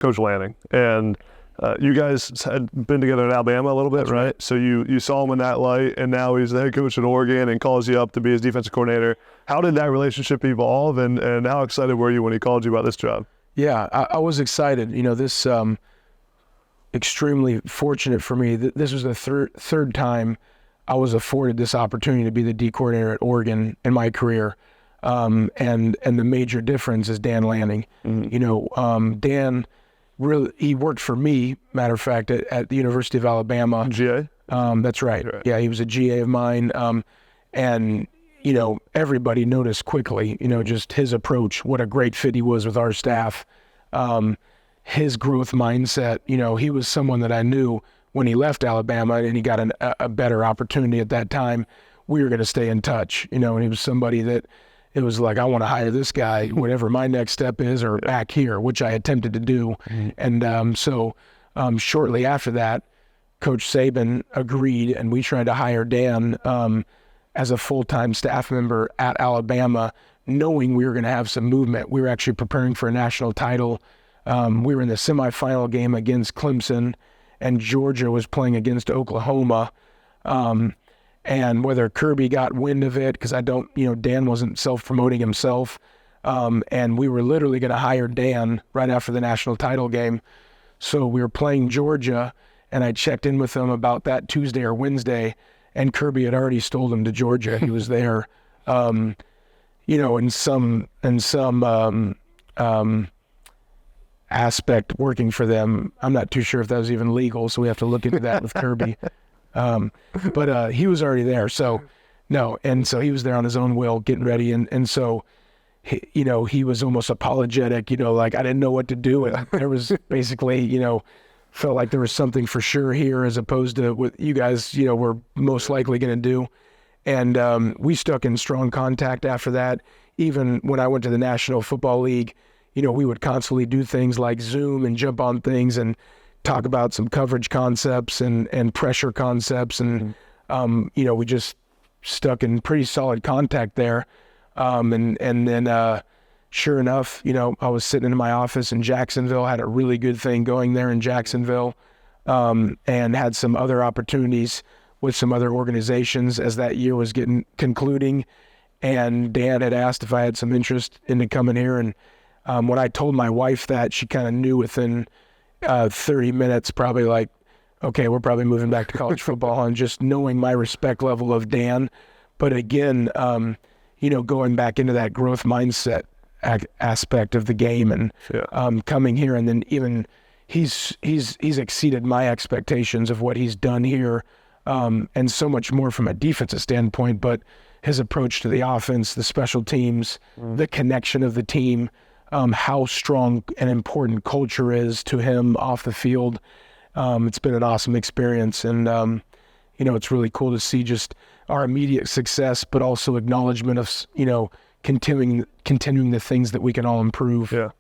Coach Lanning, and you guys had been together at Alabama a little bit, right? So you saw him in that light, and now he's the head coach at Oregon and calls you up to be his defensive coordinator. How did that relationship evolve, and how excited were you when he called you about this job? Yeah, I was excited. This extremely fortunate for me. This was the third time I was afforded this opportunity to be the D coordinator at Oregon in my career. And the major difference is Dan Lanning. Dan really, he worked for me, matter of fact, at the University of Alabama. GA? That's right. Yeah, he was a GA of mine. And everybody noticed quickly, just his approach, what a great fit he was with our staff. His growth mindset, he was someone that I knew when he left Alabama and he got a better opportunity at that time, we were going to stay in touch, and he was somebody that it was like, I want to hire this guy, whatever my next step is, or back here, which I attempted to do. And so shortly after that, Coach Saban agreed, and we tried to hire Dan as a full-time staff member at Alabama, knowing we were going to have some movement. We were actually preparing for a national title. We were in the semifinal game against Clemson, and Georgia was playing against Oklahoma. And whether Kirby got wind of it, because Dan wasn't self-promoting himself, and we were literally going to hire Dan right after the national title game. So we were playing Georgia, and I checked in with him about that Tuesday or Wednesday, and Kirby had already stole him to Georgia. He was there, in some aspect working for them. I'm not too sure if that was even legal, so we have to look into that with Kirby. But he was already there, so no, and so he was there on his own will, getting ready, and so he was almost apologetic, like I didn't know what to do. There was basically, felt like there was something for sure here as opposed to what you guys, were most likely going to do. And we stuck in strong contact after that. Even when I went to the National Football League, we would constantly do things like Zoom and jump on things and talk about some coverage concepts and pressure concepts. And, we just stuck in pretty solid contact there. And then sure enough, I was sitting in my office in Jacksonville, had a really good thing going there in Jacksonville, and had some other opportunities with some other organizations as that year was concluding. And Dan had asked if I had some interest in coming here. And when I told my wife that, she kind of knew within 30 minutes, probably like, okay, we're probably moving back to college football, and just knowing my respect level of Dan. But again, going back into that growth mindset aspect of the game, and coming here, and then even he's exceeded my expectations of what he's done here, and so much more from a defensive standpoint. But his approach to the offense, the special teams, the connection of the team, how strong and important culture is to him off the field. It's been an awesome experience, and it's really cool to see just our immediate success, but also acknowledgement of continuing the things that we can all improve. Yeah.